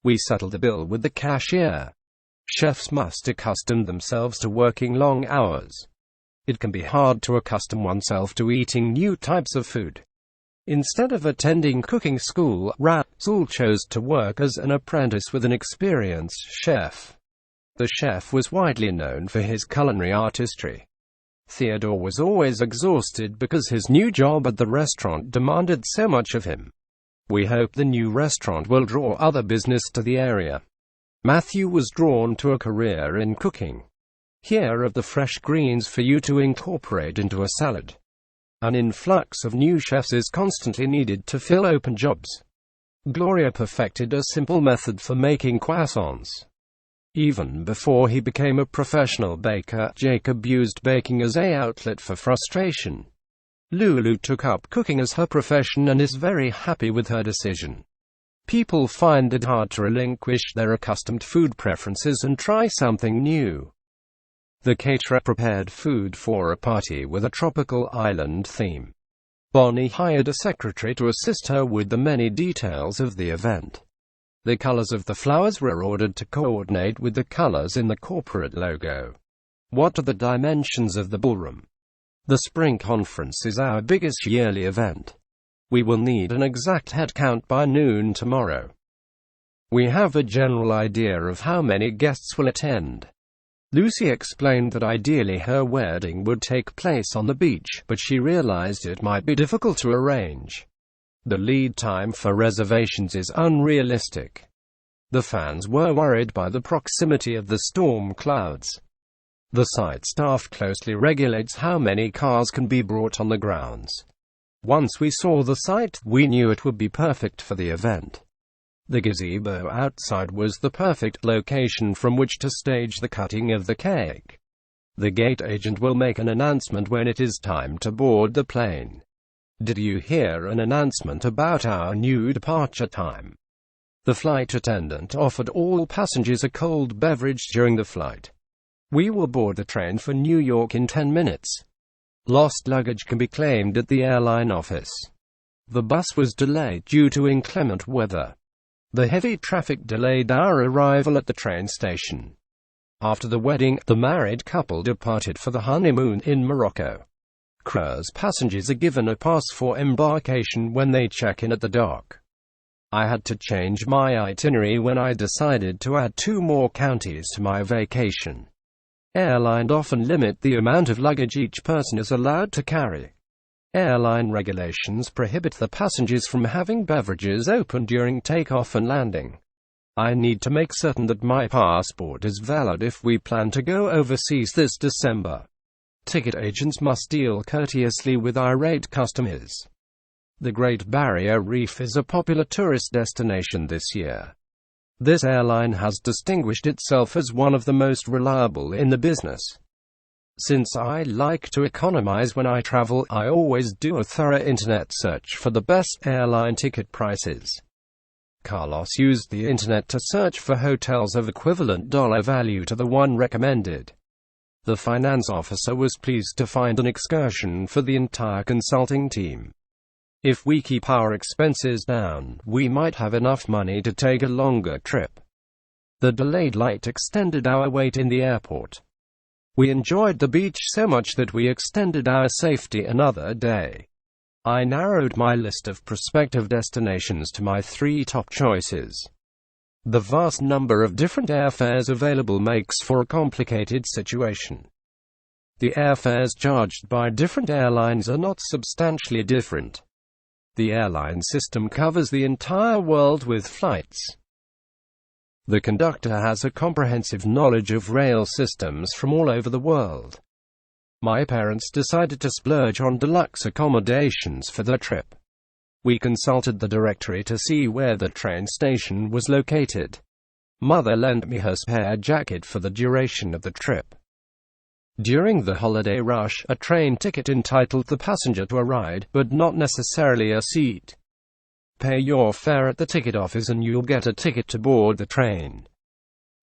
We settled the bill with the cashier. Chefs must accustom themselves to working long hours. It can be hard to accustom oneself to eating new types of food. Instead of attending cooking school, Rasul chose to work as an apprentice with an experienced chef. The chef was widely known for his culinary artistry. Theodore was always exhausted because his new job at the restaurant demanded so much of him. We hope the new restaurant will draw other business to the area. Matthew was drawn to a career in cooking. Here are the fresh greens for you to incorporate into a salad. An influx of new chefs is constantly needed to fill open jobs. Gloria perfected a simple method for making croissants. Even before he became a professional baker, Jacob used baking as an outlet for frustration. Lulu took up cooking as her profession and is very happy with her decision. People find it hard to relinquish their accustomed food preferences and try something new. The caterer prepared food for a party with a tropical island theme. Bonnie hired a secretary to assist her with the many details of the event. The colors of the flowers were ordered to coordinate with the colors in the corporate logo. What are the dimensions of the ballroom? The spring conference is our biggest yearly event. We will need an exact head count by noon tomorrow. We have a general idea of how many guests will attend. Lucy explained that ideally her wedding would take place on the beach, but she realized it might be difficult to arrange. The lead time for reservations is unrealistic. The fans were worried by the proximity of the storm clouds. The site staff closely regulates how many cars can be brought on the grounds. Once we saw the site, we knew it would be perfect for the event. The gazebo outside was the perfect location from which to stage the cutting of the cake. The gate agent will make an announcement when it is time to board the plane. Did you hear an announcement about our new departure time? The flight attendant offered all passengers a cold beverage during the flight. We will board the train for New York in 10 minutes. Lost luggage can be claimed at the airline office. The bus was delayed due to inclement weather. The heavy traffic delayed our arrival at the train station. After the wedding, the married couple departed for the honeymoon in Morocco. Cruise passengers are given a pass for embarkation when they check in at the dock. I had to change my itinerary when I decided to add 2 more counties to my vacation. Airlines often limit the amount of luggage each person is allowed to carry. Airline regulations prohibit the passengers from having beverages open during takeoff and landing. I need to make certain that my passport is valid if we plan to go overseas this December. Ticket agents must deal courteously with irate customers. The Great Barrier Reef is a popular tourist destination this year. This airline has distinguished itself as one of the most reliable in the business. Since I like to economize when I travel, I always do a thorough internet search for the best airline ticket prices. Carlos used the internet to search for hotels of equivalent dollar value to the one recommended. The finance officer was pleased to find an excursion for the entire consulting team. If we keep our expenses down, we might have enough money to take a longer trip. The delayed flight extended our wait in the airport. We enjoyed the beach so much that we extended our safety another day. I narrowed my list of prospective destinations to my 3 top choices. The vast number of different airfares available makes for a complicated situation. The airfares charged by different airlines are not substantially different. The airline system covers the entire world with flights. The conductor has a comprehensive knowledge of rail systems from all over the world. My parents decided to splurge on deluxe accommodations for their trip. We consulted the directory to see where the train station was located. Mother lent me her spare jacket for the duration of the trip. During the holiday rush, a train ticket entitled the passenger to a ride, but not necessarily a seat. Pay your fare at the ticket office and you'll get a ticket to board the train.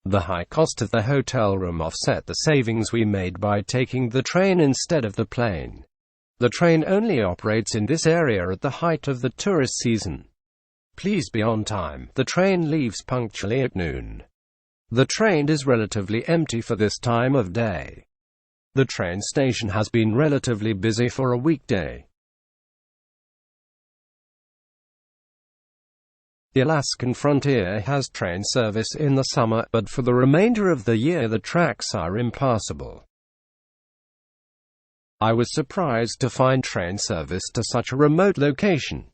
The high cost of the hotel room offset the savings we made by taking the train instead of the plane. The train only operates in this area at the height of the tourist season. Please be on time. The train leaves punctually at noon. The train is relatively empty for this time of day. The train station has been relatively busy for a weekday. The Alaskan frontier has train service in the summer, but for the remainder of the year the tracks are impassable. I was surprised to find train service to such a remote location.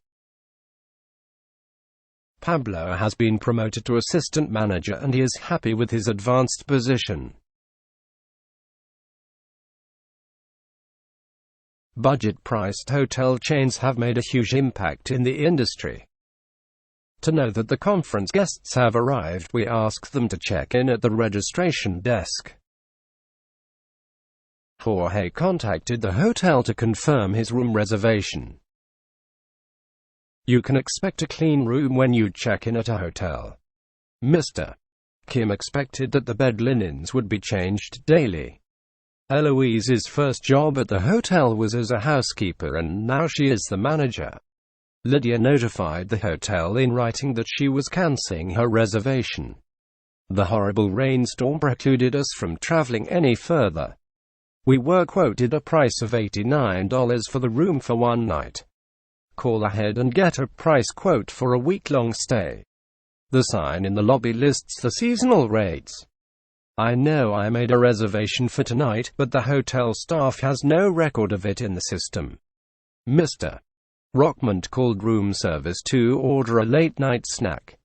Pablo has been promoted to assistant manager and he is happy with his advanced position. Budget-priced hotel chains have made a huge impact in the industry. To know that the conference guests have arrived, we ask them to check in at the registration desk. Jorge contacted the hotel to confirm his room reservation. You can expect a clean room when you check in at a hotel. Mr. Kim expected that the bed linens would be changed daily. Eloise's first job at the hotel was as a housekeeper and now she is the manager. Lydia notified the hotel in writing that she was cancelling her reservation. The horrible rainstorm precluded us from traveling any further. We were quoted a price of $89 for the room for one night. Call ahead and get a price quote for a week-long stay. The sign in the lobby lists the seasonal rates. I know I made a reservation for tonight, but the hotel staff has no record of it in the system. Mr. Rockmond called room service to order a late-night snack.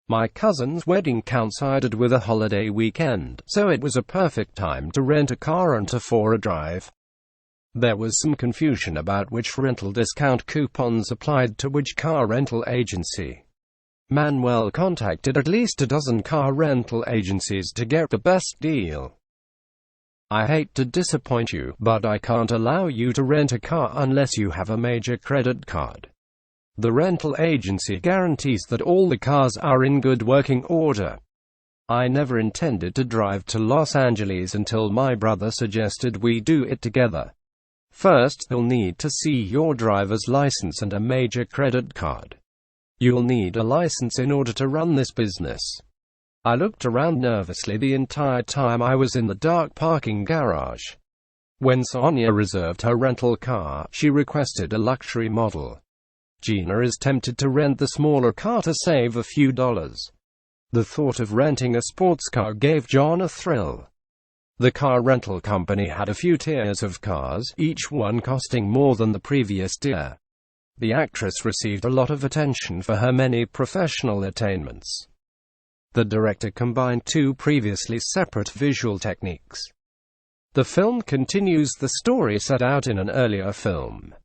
My cousin's wedding coincided with a holiday weekend, so it was a perfect time to rent a car and for a drive. There was some confusion about which rental discount coupons applied to which car rental agency. Manuel contacted at least a dozen car rental agencies to get the best deal. I hate to disappoint you, but I can't allow you to rent a car unless you have a major credit card. The rental agency guarantees that all the cars are in good working order. I never intended to drive to Los Angeles until my brother suggested we do it together. First, you'll need to see your driver's license and a major credit card. You'll need a license in order to run this business. I looked around nervously the entire time I was in the dark parking garage. When Sonia reserved her rental car, she requested a luxury model. Gina is tempted to rent the smaller car to save a few dollars. The thought of renting a sports car gave John a thrill. The car rental company had a few tiers of cars, each one costing more than the previous tier. The actress received a lot of attention for her many professional attainments. The director combined two previously separate visual techniques. The film continues the story set out in an earlier film.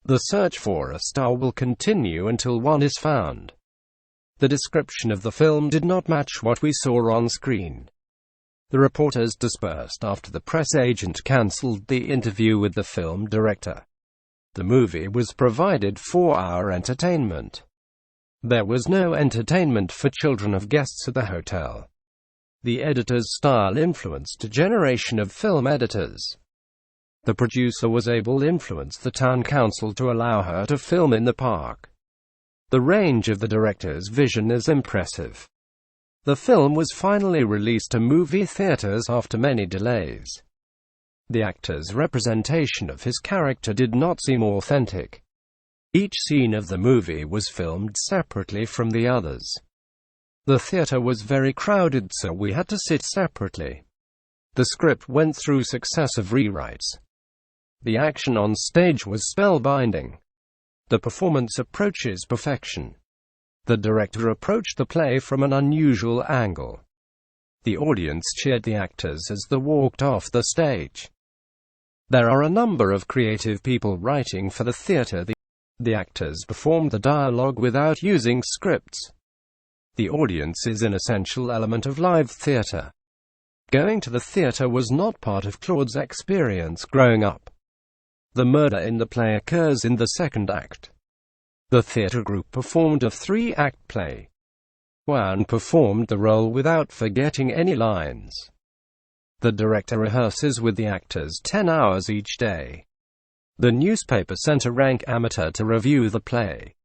The search for a star will continue until one is found. The description of the film did not match what we saw on screen. The reporters dispersed after the press agent cancelled the interview with the film director. The movie was provided for our entertainment. There was no entertainment for children of guests at the hotel. The editor's style influenced a generation of film editors. The producer was able to influence the town council to allow her to film in the park. The range of the director's vision is impressive. The film was finally released to movie theaters after many delays. The actor's representation of his character did not seem authentic. Each scene of the movie was filmed separately from the others. The theater was very crowded, so we had to sit separately. The script went through successive rewrites. The action on stage was spellbinding. The performance approaches perfection. The director approached the play from an unusual angle. The audience cheered the actors as they walked off the stage. There are a number of creative people writing for the theater. The actors performed the dialogue without using scripts. The audience is an essential element of live theater. Going to the theater was not part of Claude's experience growing up. The murder in the play occurs in the second act. The theater group performed a 3-act play. Juan performed the role without forgetting any lines. The director rehearses with the actors 10 hours each day. The newspaper sent a rank amateur to review the play.